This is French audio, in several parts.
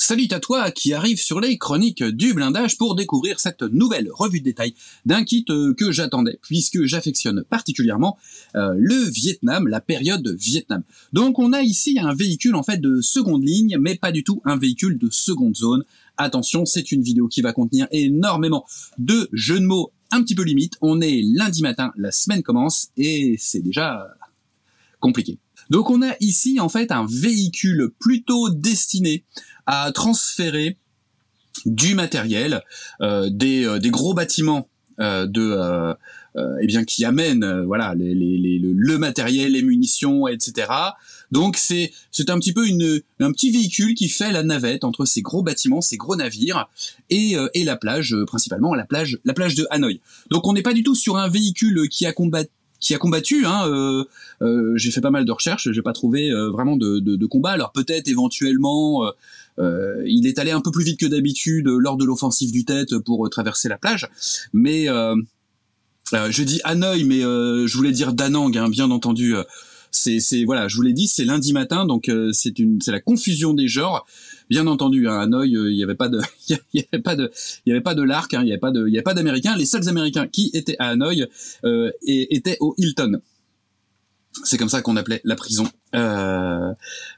Salut à toi qui arrive sur les chroniques du blindage pour découvrir cette nouvelle revue de détail d'un kit que j'attendais puisque j'affectionne particulièrement le Vietnam, la période Vietnam. Donc on a ici un véhicule en fait de seconde ligne mais pas du tout un véhicule de seconde zone. Attention, c'est une vidéo qui va contenir énormément de jeux de mots un petit peu limite. On est lundi matin, la semaine commence et c'est déjà compliqué. Donc on a ici en fait un véhicule plutôt destiné à transférer du matériel, des gros bâtiments qui amènent voilà le matériel, les munitions, etc. Donc c'est un petit peu un petit véhicule qui fait la navette entre ces gros bâtiments, ces gros navires et la plage, principalement la plage de Hanoï. Donc on n'est pas du tout sur un véhicule qui a combattu, j'ai fait pas mal de recherches, j'ai pas trouvé vraiment de combat. Alors peut-être éventuellement il est allé un peu plus vite que d'habitude lors de l'offensive du Tet pour traverser la plage, mais je dis Hanoï, mais je voulais dire Da Nang, bien entendu. C'est voilà, je vous l'ai dit, c'est lundi matin, donc c'est la confusion des genres. Bien entendu, à Hanoï, il y avait pas de l'Arc, il y avait pas d'Américains. Les seuls Américains qui étaient à Hanoï étaient au Hilton. C'est comme ça qu'on appelait la prison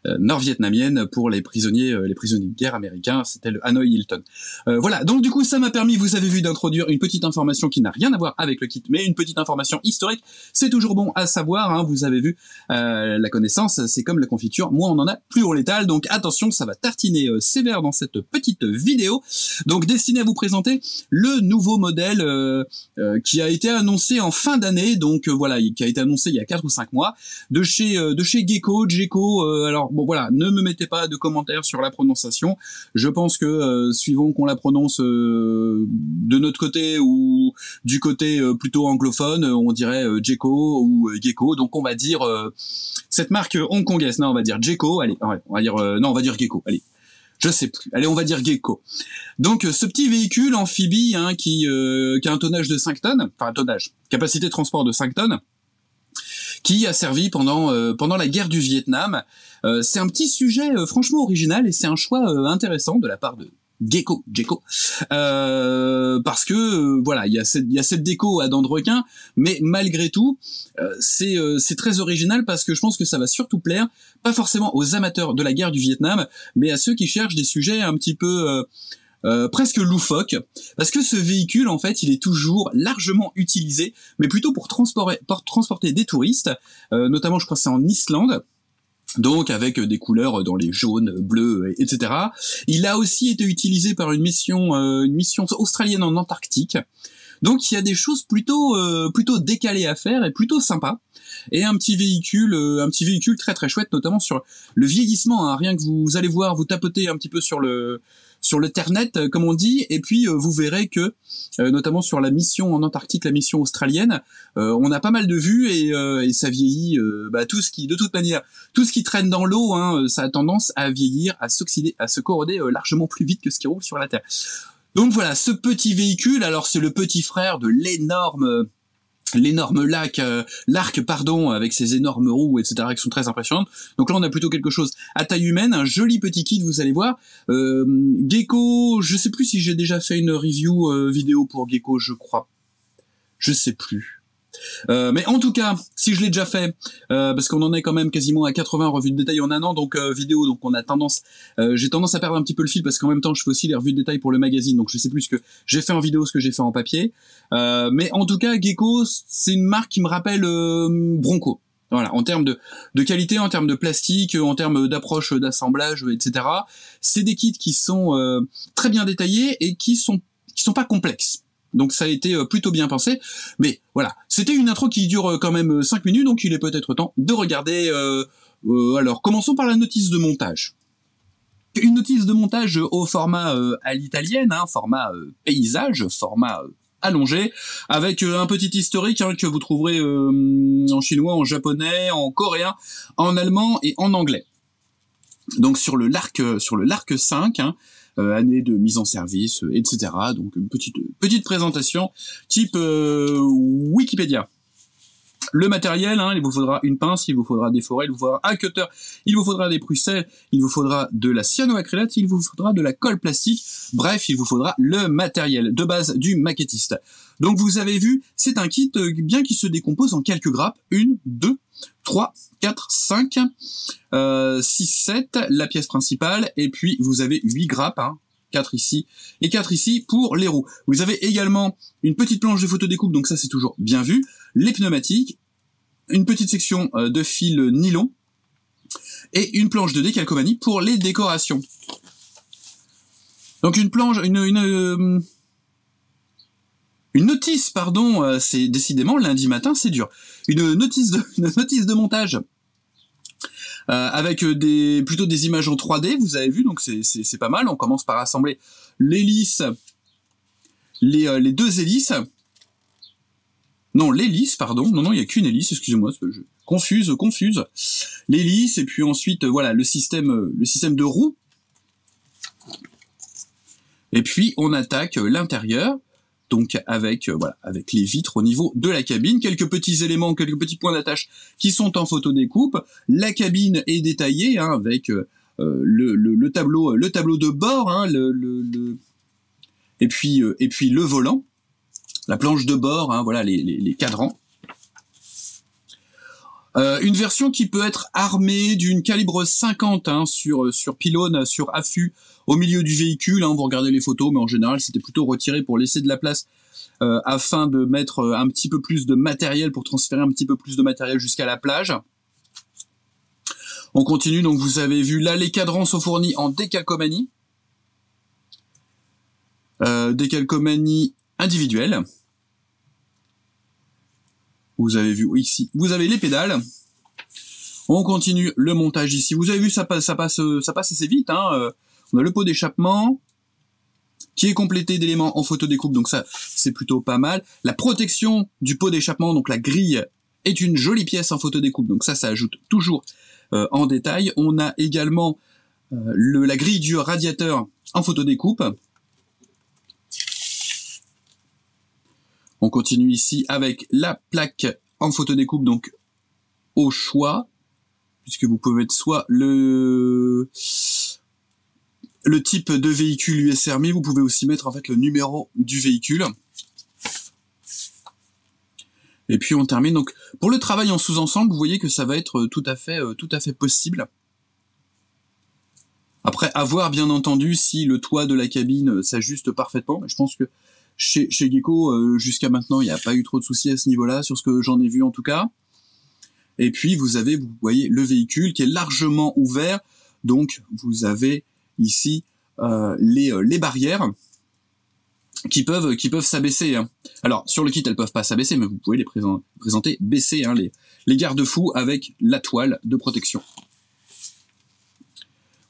nord-vietnamienne pour les prisonniers de guerre américains. C'était le Hanoi Hilton. Voilà, donc du coup ça m'a permis, vous avez vu, d'introduire une petite information qui n'a rien à voir avec le kit, mais une petite information historique. C'est toujours bon à savoir, vous avez vu, la connaissance, c'est comme la confiture, moins on en a, plus on l'étale. Donc attention, ça va tartiner sévère dans cette petite vidéo. Donc destiné à vous présenter le nouveau modèle qui a été annoncé en fin d'année, donc voilà, qui a été annoncé il y a 4 ou 5 mois, de chez Geco. Alors bon voilà, ne me mettez pas de commentaires sur la prononciation. Je pense que suivant qu'on la prononce de notre côté ou du côté plutôt anglophone, on dirait Geco ou Gecko. Donc on va dire cette marque hongkongaise. Non, on va dire Geco. Allez, on va dire non, on va dire Gecko. Allez. Je sais plus. Allez, on va dire Gecko. Donc, ce petit véhicule amphibie qui a un tonnage de 5 tonnes, enfin capacité de transport de 5 tonnes, qui a servi pendant la guerre du Vietnam. C'est un petit sujet franchement original et c'est un choix intéressant de la part de Geco, parce que voilà, il y a cette déco à dents de requin, mais malgré tout, c'est très original parce que je pense que ça va surtout plaire, pas forcément aux amateurs de la guerre du Vietnam, mais à ceux qui cherchent des sujets un petit peu presque loufoque, parce que ce véhicule en fait il est toujours largement utilisé, mais plutôt pour transporter des touristes, notamment je crois que c'est en Islande, donc avec des couleurs dans les jaunes, bleus, etc. Il a aussi été utilisé par une mission australienne en Antarctique. Donc il y a des choses plutôt décalées à faire et plutôt sympa. Et un petit véhicule très très chouette, notamment sur le vieillissement. Rien que vous allez voir, vous tapotez un petit peu sur le Ternet, comme on dit, et puis vous verrez que, notamment sur la mission en Antarctique, la mission australienne, on a pas mal de vues et ça vieillit. De toute manière, tout ce qui traîne dans l'eau, ça a tendance à vieillir, à s'oxyder, à se corroder largement plus vite que ce qui roule sur la Terre. Donc voilà, ce petit véhicule, alors c'est le petit frère de l'énorme l'Arc, avec ses énormes roues, etc., qui sont très impressionnantes. Donc là, on a plutôt quelque chose à taille humaine, un joli petit kit, vous allez voir. Gecko, je sais plus si j'ai déjà fait une review vidéo pour Gecko, je sais plus. Mais en tout cas, si je l'ai déjà fait, parce qu'on en est quand même quasiment à 80 revues de détail en un an, donc vidéo, donc j'ai tendance à perdre un petit peu le fil parce qu'en même temps je fais aussi les revues de détail pour le magazine, donc je sais plus ce que j'ai fait en vidéo, ce que j'ai fait en papier. Mais en tout cas, Gecko, c'est une marque qui me rappelle Bronco. Voilà, en termes de qualité, en termes de plastique, en termes d'approche d'assemblage, etc. C'est des kits qui sont très bien détaillés et qui sont pas complexes. Donc ça a été plutôt bien pensé, mais voilà, c'était une intro qui dure quand même 5 minutes, donc il est peut-être temps de regarder. Alors commençons par la notice de montage. Une notice de montage au format à l'italienne, format paysage, format allongé, avec un petit historique que vous trouverez en chinois, en japonais, en coréen, en allemand et en anglais. Donc sur le Lark 5, année de mise en service, etc. Donc une petite présentation type Wikipédia. Le matériel, hein, il vous faudra une pince, il vous faudra des forêts, il vous faudra un cutter, il vous faudra des prusselles, il vous faudra de la cyanoacrylate, il vous faudra de la colle plastique. Bref, il vous faudra le matériel de base du maquettiste. Donc vous avez vu, c'est un kit bien qui se décompose en quelques grappes. 1, 2, 3, 4, 5, 6, 7, la pièce principale, et puis vous avez 8 grappes, hein, 4 ici et 4 ici pour les roues. Vous avez également une petite planche de photodécoupe, donc ça c'est toujours bien vu, les pneumatiques, une petite section de fil nylon et une planche de décalcomanie pour les décorations. Donc une planche, une notice, pardon, c'est décidément lundi matin, c'est dur. Une notice de montage avec plutôt des images en 3D, vous avez vu, donc c'est pas mal. On commence par assembler l'hélice, les deux hélices. Non, l'hélice, pardon. Non, il y a qu'une hélice, excusez-moi, je confuse. L'hélice, et puis ensuite, voilà, le système de roue. Et puis, on attaque l'intérieur. Donc avec avec les vitres au niveau de la cabine, quelques petits éléments, quelques petits points d'attache qui sont en photodécoupe. La cabine est détaillée hein, avec le tableau de bord, hein, et puis le volant, la planche de bord, hein, voilà les cadrans. Une version qui peut être armée d'une calibre 50 hein, sur pylône, sur affût au milieu du véhicule. Hein, vous regardez les photos, mais en général c'était plutôt retiré pour laisser de la place afin de mettre un petit peu plus de matériel, pour transférer un petit peu plus de matériel jusqu'à la plage. On continue, donc vous avez vu là les cadrans sont fournis en décalcomanie. Décalcomanie individuelle. Vous avez vu ici, vous avez les pédales. On continue le montage ici. Vous avez vu, ça passe assez vite. Hein. On a le pot d'échappement qui est complété d'éléments en photodécoupe, donc ça c'est plutôt pas mal. La protection du pot d'échappement, donc la grille, est une jolie pièce en photodécoupe, donc ça ajoute toujours en détail. On a également la grille du radiateur en photodécoupe. On continue ici avec la plaque en photodécoupe, donc au choix, puisque vous pouvez mettre soit le type de véhicule USRMI, vous pouvez aussi mettre en fait le numéro du véhicule. Et puis on termine. Donc pour le travail en sous-ensemble, vous voyez que ça va être tout à fait possible. Après, à voir bien entendu si le toit de la cabine s'ajuste parfaitement. Mais je pense que chez Gecko, jusqu'à maintenant, il n'y a pas eu trop de soucis à ce niveau-là, sur ce que j'en ai vu en tout cas. Et puis vous voyez le véhicule qui est largement ouvert. Donc vous avez ici les barrières qui peuvent s'abaisser. Hein. Alors sur le kit elles peuvent pas s'abaisser, mais vous pouvez les présenter baissés, hein, les garde-fous avec la toile de protection.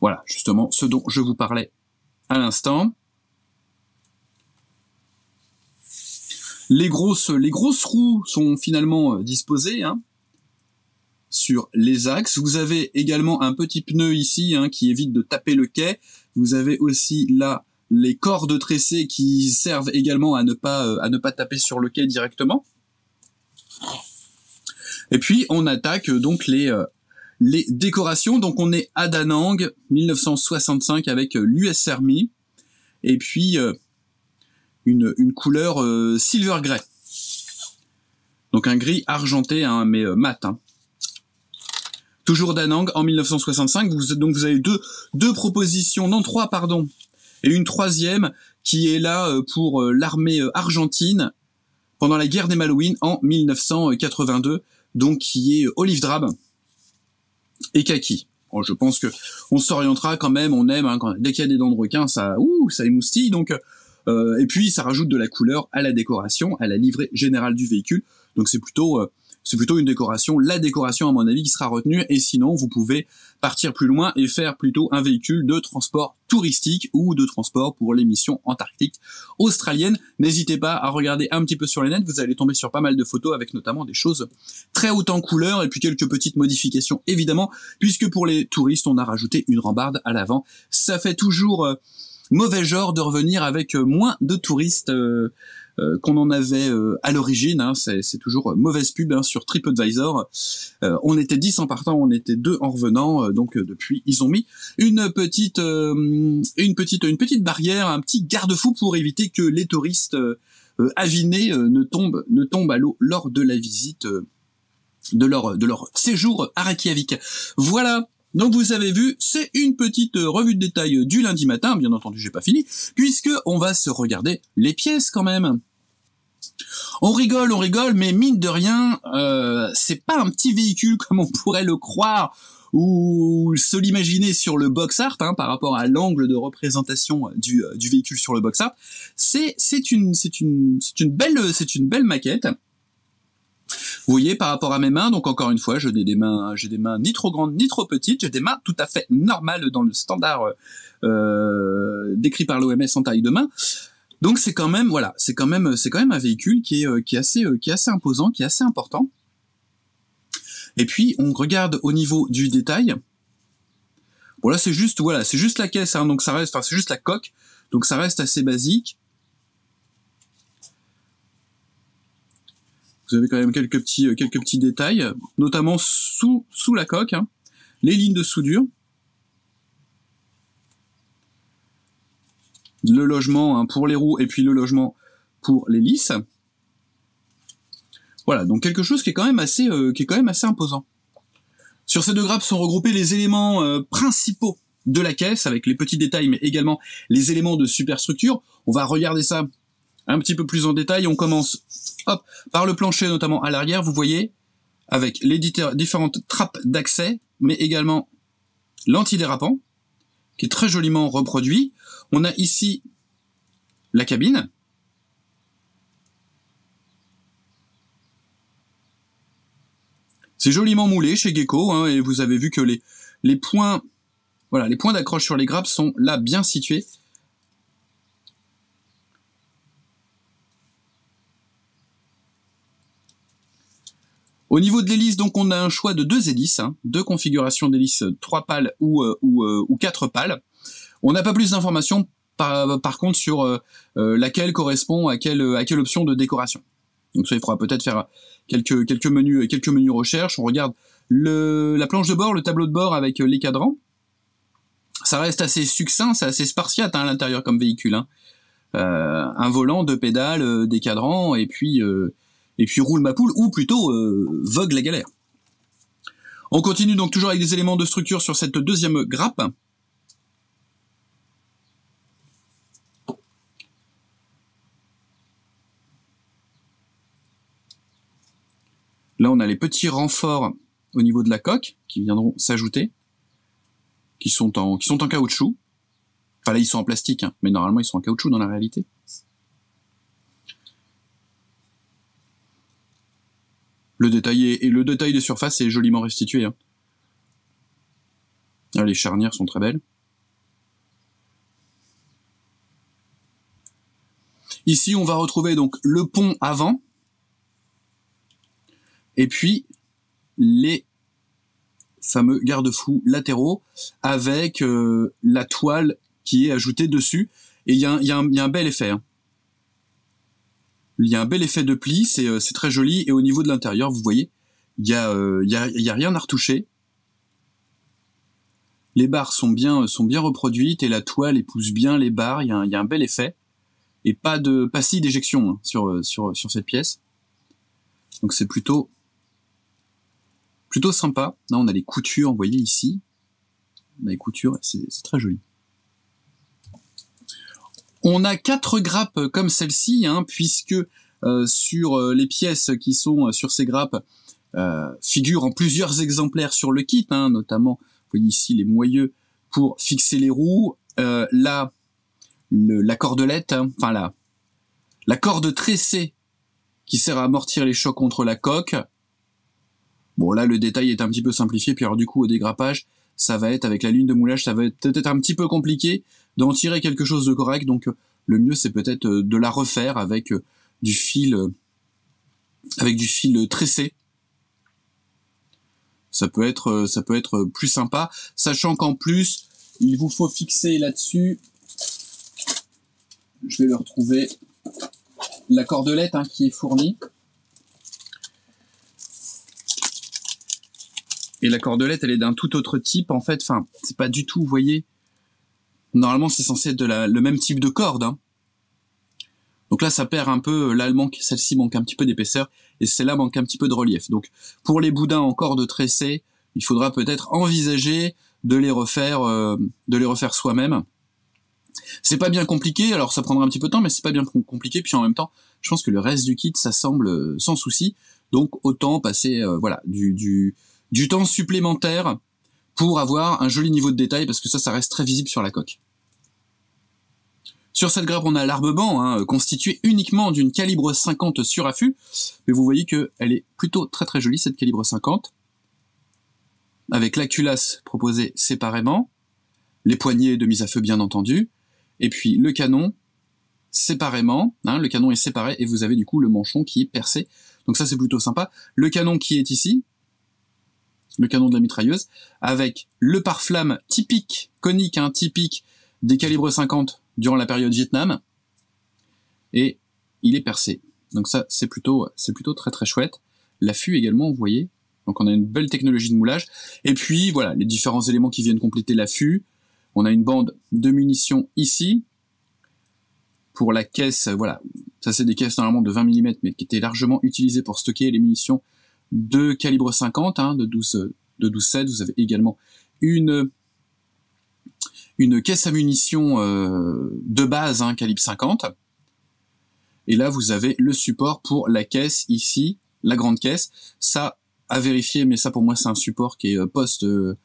Voilà justement ce dont je vous parlais à l'instant. Les grosses roues sont finalement disposées hein, sur les axes. Vous avez également un petit pneu ici hein, qui évite de taper le quai. Vous avez aussi là les cordes tressées qui servent également à ne pas taper sur le quai directement. Et puis on attaque donc les décorations. Donc on est à Da Nang 1965 avec l'USRMI et puis une couleur silver grey. Donc un gris argenté hein, mais mat. Hein. Toujours Da Nang en 1965. Donc vous avez deux propositions, non trois pardon, et une troisième qui est là pour l'armée argentine pendant la guerre des Malouines en 1982. Donc qui est olive drabe et kaki. Bon, je pense que on s'orientera quand même, on aime, hein, dès qu'il y a des dents de requin, ça émoustille, donc et puis ça rajoute de la couleur à la décoration, à la livrée générale du véhicule, donc c'est plutôt une décoration, la décoration à mon avis qui sera retenue, et sinon vous pouvez partir plus loin et faire plutôt un véhicule de transport touristique ou de transport pour les missions antarctiques australiennes. N'hésitez pas à regarder un petit peu sur les nets, vous allez tomber sur pas mal de photos avec notamment des choses très hautes en couleurs et puis quelques petites modifications évidemment, puisque pour les touristes on a rajouté une rambarde à l'avant. Ça fait toujours mauvais genre de revenir avec moins de touristes qu'on en avait à l'origine. Hein, c'est toujours mauvaise pub hein, sur TripAdvisor. On était 10 en partant, on était 2 en revenant. Donc depuis, ils ont mis une petite barrière, un petit garde-fou pour éviter que les touristes avinés ne tombent à l'eau lors de la visite de leur séjour à Reykjavik. Voilà. Donc vous avez vu, c'est une petite revue de détail du lundi matin. Bien entendu, j'ai pas fini, puisque on va se regarder les pièces quand même. On rigole, mais mine de rien, c'est pas un petit véhicule comme on pourrait le croire ou se l'imaginer sur le box art hein, par rapport à l'angle de représentation du véhicule sur le box art. C'est une belle maquette. Vous voyez par rapport à mes mains, donc encore une fois, j'ai des mains ni trop grandes ni trop petites, j'ai des mains tout à fait normales dans le standard décrit par l'OMS en taille de main. Donc c'est quand même un véhicule qui est assez imposant, qui est assez important. Et puis on regarde au niveau du détail. Bon là c'est juste la caisse, hein, donc ça reste, c'est juste la coque, donc ça reste assez basique. Vous avez quand même quelques petits détails, notamment sous la coque, hein, les lignes de soudure, le logement hein, pour les roues et puis le logement pour les lisses. Voilà, donc quelque chose qui est quand même assez imposant. Sur ces 2 grappes sont regroupés les éléments principaux de la caisse, avec les petits détails, mais également les éléments de superstructure. On va regarder ça un petit peu plus en détail. On commence par le plancher, notamment à l'arrière, vous voyez, avec les différentes trappes d'accès, mais également l'antidérapant, qui est très joliment reproduit. On a ici la cabine. C'est joliment moulé chez Gecko, hein, et vous avez vu que les points d'accroche sur les grappes sont là bien situés. Au niveau de l'hélice, donc on a un choix de 2 hélices, hein, 2 configurations d'hélice, 3 pales ou 4 pales. On n'a pas plus d'informations par contre sur laquelle correspond à quelle option de décoration. Donc ça, il faudra peut-être faire quelques menus recherche. On regarde la planche de bord, le tableau de bord avec les cadrans. Ça reste assez succinct, c'est assez spartiate hein, à l'intérieur comme véhicule. Hein. Un volant, 2 pédales, des cadrans, et puis roule ma poule, ou plutôt vogue la galère. On continue donc toujours avec des éléments de structure sur cette 2e grappe. Là, on a les petits renforts au niveau de la coque qui viendront s'ajouter, qui sont en caoutchouc. Enfin là, ils sont en plastique, hein, mais normalement, ils sont en caoutchouc dans la réalité. Le détail des surfaces est joliment restitué. Hein. Là, les charnières sont très belles. Ici, on va retrouver donc le pont avant, et puis les fameux garde-fous latéraux avec la toile qui est ajoutée dessus. Et il y a un bel effet. Hein. Il y a un bel effet de pli, c'est très joli. Et au niveau de l'intérieur, vous voyez, il y a rien à retoucher. Les barres sont bien reproduites et la toile épouse bien les barres. Il y a un bel effet et pas scie d'éjection hein, sur cette pièce. Donc c'est plutôt sympa. Là, on a les coutures, vous voyez ici. On a les coutures, c'est très joli. On a 4 grappes comme celle-ci, hein, puisque sur les pièces qui sont sur ces grappes figurent en plusieurs exemplaires sur le kit, hein, notamment, vous voyez ici les moyeux pour fixer les roues, la cordelette, hein, enfin la corde tressée qui sert à amortir les chocs contre la coque. Bon là le détail est un petit peu simplifié, puis alors du coup au dégrappage, ça va être avec la ligne de moulage, ça va être peut-être un petit peu compliqué d'en tirer quelque chose de correct, donc le mieux c'est peut-être de la refaire avec du fil tressé. Ça peut être plus sympa, sachant qu'en plus il vous faut fixer là-dessus. Je vais le retrouver. la cordelette hein, qui est fournie. Et la cordelette, elle est d'un tout autre type, en fait. Enfin, c'est pas du tout, vous voyez. Normalement, c'est censé être le même type de corde. Hein. Donc là, ça perd un peu. Là, celle-ci manque un petit peu d'épaisseur. Et celle-là manque un petit peu de relief. Donc, pour les boudins en corde tressée, il faudra peut-être envisager de les refaire soi-même. C'est pas bien compliqué. Alors, ça prendra un petit peu de temps, mais c'est pas bien compliqué. Puis en même temps, je pense que le reste du kit, ça semble sans souci. Donc, autant passer, voilà, du temps supplémentaire pour avoir un joli niveau de détail, parce que ça reste très visible sur la coque. Sur cette grappe, on a l'arme-banc, hein, constituée uniquement d'une calibre 50 sur affût, mais vous voyez qu'elle est plutôt très très jolie, cette calibre 50, avec la culasse proposée séparément, les poignées de mise à feu bien entendu, et puis le canon séparément, hein, le canon est séparé, et vous avez du coup le manchon qui est percé, donc ça c'est plutôt sympa. Le canon qui est ici, le canon de la mitrailleuse, avec le pare-flamme typique, conique, hein, typique des calibres 50 durant la période Vietnam, et il est percé. Donc ça, c'est plutôt très très chouette. L'affût également, vous voyez, donc on a une belle technologie de moulage. Et puis voilà, les différents éléments qui viennent compléter l'affût. On a une bande de munitions ici, pour la caisse, voilà, ça c'est des caisses normalement de 20 mm, mais qui étaient largement utilisées pour stocker les munitions de calibre 50, hein, de 12-7, vous avez également une caisse à munitions de base, hein, calibre 50. Et là, vous avez le support pour la caisse ici, la grande caisse. Ça, à vérifier, mais ça pour moi, c'est un support qui est ce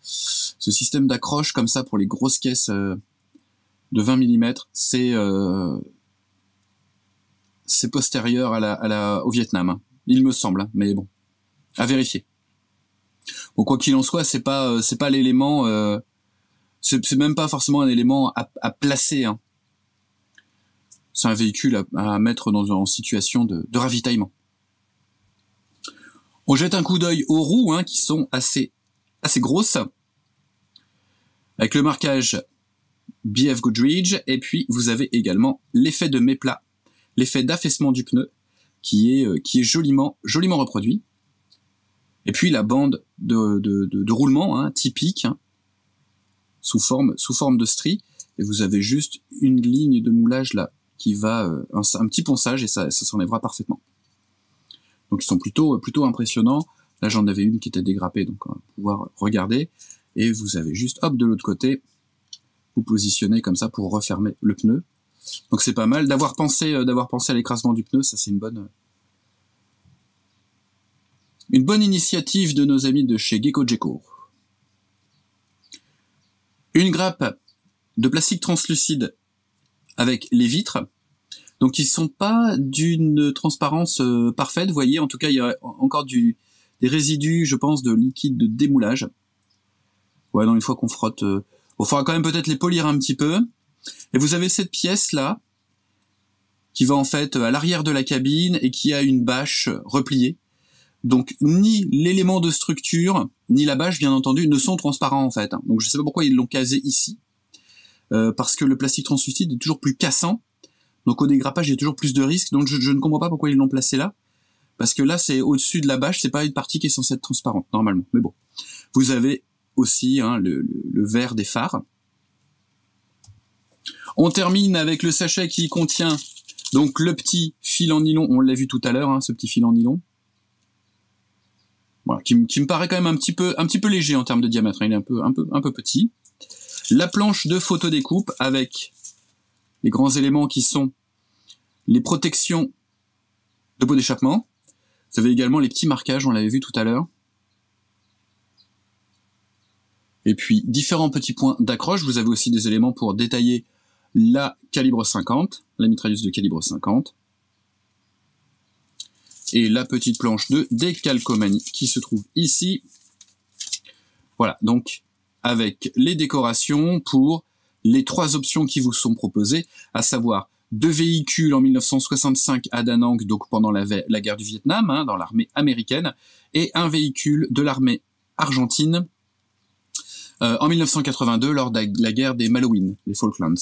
système d'accroche comme ça pour les grosses caisses de 20 mm. C'est postérieur au Vietnam, hein. Il me semble, hein, mais bon. À vérifier. Bon, quoi qu'il en soit, c'est pas l'élément, c'est même pas forcément un élément à placer. Hein. C'est un véhicule à mettre en situation de ravitaillement. On jette un coup d'œil aux roues, hein, qui sont assez grosses, avec le marquage BF Goodrich, et puis vous avez également l'effet de méplat, l'effet d'affaissement du pneu, qui est joliment reproduit. Et puis la bande de roulement, hein, typique, hein, sous forme de strie, et vous avez juste une ligne de moulage là qui va un petit ponçage, et ça s'enlèvera parfaitement. Donc ils sont plutôt impressionnants. Là j'en avais une qui était dégrappée, donc on va pouvoir regarder, et vous avez juste hop de l'autre côté, vous positionnez comme ça pour refermer le pneu. Donc c'est pas mal d'avoir pensé à l'écrasement du pneu, ça c'est une bonne initiative de nos amis de chez Gecko. Une grappe de plastique translucide avec les vitres, donc ils sont pas d'une transparence parfaite, vous voyez, en tout cas il y a encore des résidus, je pense, de liquide de démoulage. Ouais, donc une fois qu'on frotte, il faudra quand même peut-être les polir un petit peu. Et vous avez cette pièce là, qui va en fait à l'arrière de la cabine et qui a une bâche repliée. Donc ni l'élément de structure, ni la bâche bien entendu ne sont transparents en fait. Donc je sais pas pourquoi ils l'ont casé ici, parce que le plastique translucide est toujours plus cassant. Donc au dégrappage il y a toujours plus de risques. Donc je ne comprends pas pourquoi ils l'ont placé là, parce que là c'est au-dessus de la bâche, c'est pas une partie qui est censée être transparente normalement. Mais bon, vous avez aussi hein, le verre des phares. On termine avec le sachet qui contient donc le petit fil en nylon. On l'a vu tout à l'heure, hein, ce petit fil en nylon. Voilà, qui me paraît quand même un petit peu léger en termes de diamètre. Il est un peu petit. La planche de photodécoupe avec les grands éléments qui sont les protections de pot d'échappement. Vous avez également les petits marquages, on l'avait vu tout à l'heure. Et puis différents petits points d'accroche. Vous avez aussi des éléments pour détailler la calibre 50, la mitrailleuse de calibre 50. Et la petite planche de décalcomanie qui se trouve ici. Voilà, donc avec les décorations pour les 3 options qui vous sont proposées, à savoir 2 véhicules en 1965 à Da Nang, donc pendant la guerre du Vietnam, hein, dans l'armée américaine, et un véhicule de l'armée argentine en 1982 lors de la guerre des Malouines, les Falklands.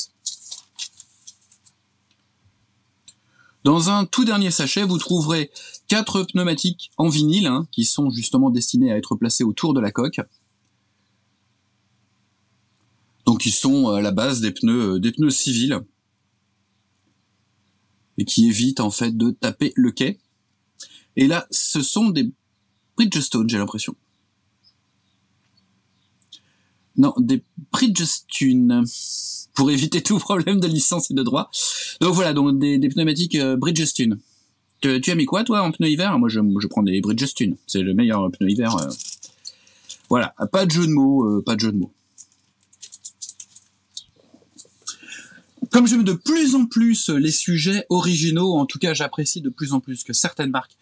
Dans un tout dernier sachet, vous trouverez 4 pneumatiques en vinyle, hein, qui sont justement destinés à être placés autour de la coque. Donc ils sont à la base des pneus civils et qui évitent en fait de taper le quai. Et là, ce sont des Bridgestone, j'ai l'impression. Non, des Bridgestone, pour éviter tout problème de licence et de droit. Donc voilà, donc des pneumatiques Bridgestone. Tu as mis quoi, toi, en pneu hiver? Moi, je prends des Bridgestone. C'est le meilleur pneu hiver. Voilà, pas de jeu de mots, pas de jeu de mots. Comme j'aime de plus en plus les sujets originaux, en tout cas, j'apprécie de plus en plus que certaines marques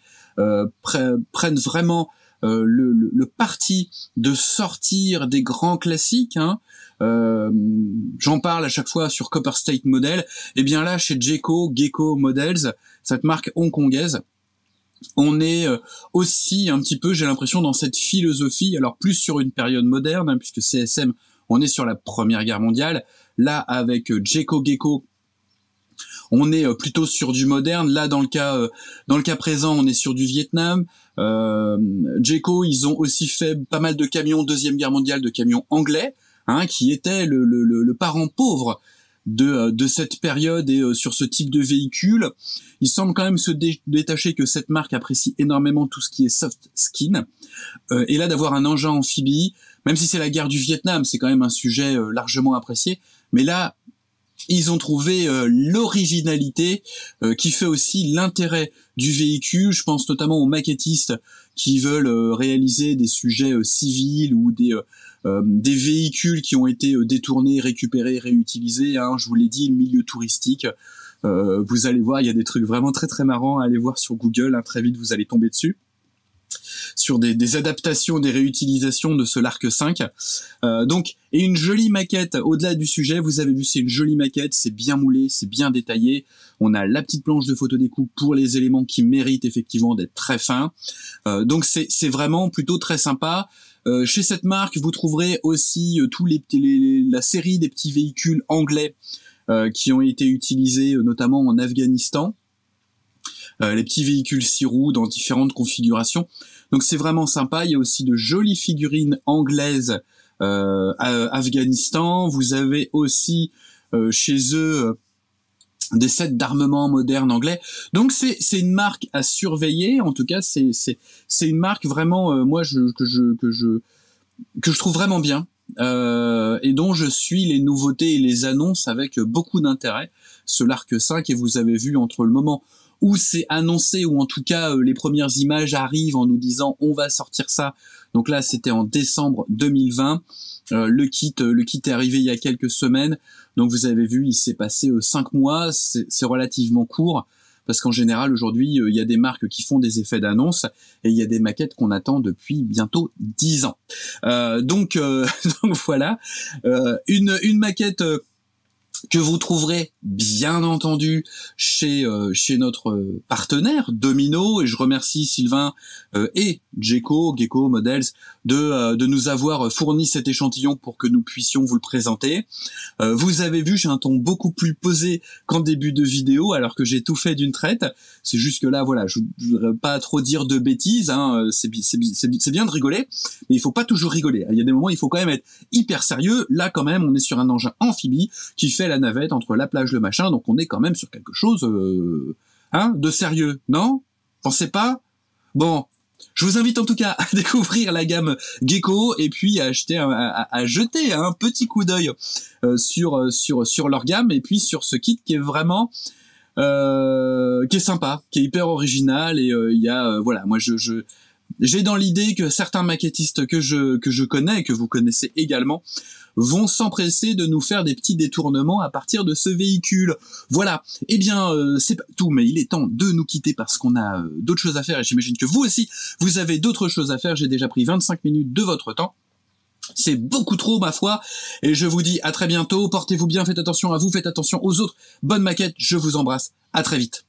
prennent vraiment le parti de sortir des grands classiques, hein. J'en parle à chaque fois sur Copper State Model. Et bien là, chez Gecko Models, cette marque hongkongaise, on est aussi un petit peu, j'ai l'impression, dans cette philosophie, alors plus sur une période moderne, hein, puisque CSM, on est sur la Première Guerre mondiale. Là, avec Gecko, on est plutôt sur du moderne. Là, dans le cas présent, on est sur du Vietnam. Gecko, ils ont aussi fait pas mal de camions Deuxième Guerre mondiale, de camions anglais, hein, qui étaient le parent pauvre de cette période et sur ce type de véhicule. Il semble quand même se détacher que cette marque apprécie énormément tout ce qui est soft skin. Et là, d'avoir un engin amphibie, même si c'est la guerre du Vietnam, c'est quand même un sujet largement apprécié. Mais là, ils ont trouvé l'originalité qui fait aussi l'intérêt du véhicule. Je pense notamment aux maquettistes qui veulent réaliser des sujets civils ou des véhicules qui ont été détournés, récupérés, réutilisés. Hein. Je vous l'ai dit, le milieu touristique. Vous allez voir, il y a des trucs vraiment très très marrants à aller voir sur Google. Hein. Très vite, vous allez tomber dessus. Sur des adaptations, des réutilisations de ce Lark 5. Donc, et une jolie maquette, au-delà du sujet, vous avez vu, c'est une jolie maquette, c'est bien moulé, c'est bien détaillé. On a la petite planche de photodécoupe pour les éléments qui méritent effectivement d'être très fins. Donc, c'est vraiment plutôt très sympa. Chez cette marque, vous trouverez aussi la série des petits véhicules anglais qui ont été utilisés notamment en Afghanistan. Les petits véhicules 6 roues dans différentes configurations. Donc c'est vraiment sympa. Il y a aussi de jolies figurines anglaises à Afghanistan. Vous avez aussi chez eux des sets d'armement moderne anglais. Donc c'est une marque à surveiller. En tout cas, c'est une marque vraiment moi que je trouve vraiment bien. Et dont je suis les nouveautés et les annonces avec beaucoup d'intérêt. Ce Lark 5, et vous avez vu entre le moment où c'est annoncé, ou en tout cas les premières images arrivent en nous disant on va sortir ça. Donc là, c'était en décembre 2020. Le kit est arrivé il y a quelques semaines. Donc vous avez vu, il s'est passé 5 mois. C'est relativement court. Parce qu'en général, aujourd'hui, il y a des marques qui font des effets d'annonce et il y a des maquettes qu'on attend depuis bientôt 10 ans. Donc voilà. Une maquette que vous trouverez bien entendu chez notre partenaire Domino, et je remercie Sylvain et Gecko Models de nous avoir fourni cet échantillon pour que nous puissions vous le présenter. Vous avez vu, j'ai un ton beaucoup plus posé qu'en début de vidéo, alors que j'ai tout fait d'une traite. C'est juste que là, voilà, je voudrais pas trop dire de bêtises, hein, c'est bien de rigoler, mais il faut pas toujours rigoler. Il y a des moments, il faut quand même être hyper sérieux. Là, quand même, on est sur un engin amphibie qui fait la navette entre la plage, le machin, donc on est quand même sur quelque chose de sérieux, non? Pensez pas? Bon, je vous invite en tout cas à découvrir la gamme Gecko et puis à jeter un petit coup d'œil sur leur gamme et puis sur ce kit qui est vraiment qui est sympa, qui est hyper original, et il y a voilà, moi j'ai dans l'idée que certains maquettistes que je connais et que vous connaissez également vont s'empresser de nous faire des petits détournements à partir de ce véhicule. Voilà. Eh bien, c'est pas tout, mais il est temps de nous quitter parce qu'on a d'autres choses à faire, et j'imagine que vous aussi, vous avez d'autres choses à faire. J'ai déjà pris 25 minutes de votre temps. C'est beaucoup trop, ma foi, et je vous dis à très bientôt. Portez-vous bien, faites attention à vous, faites attention aux autres. Bonne maquette, je vous embrasse. À très vite.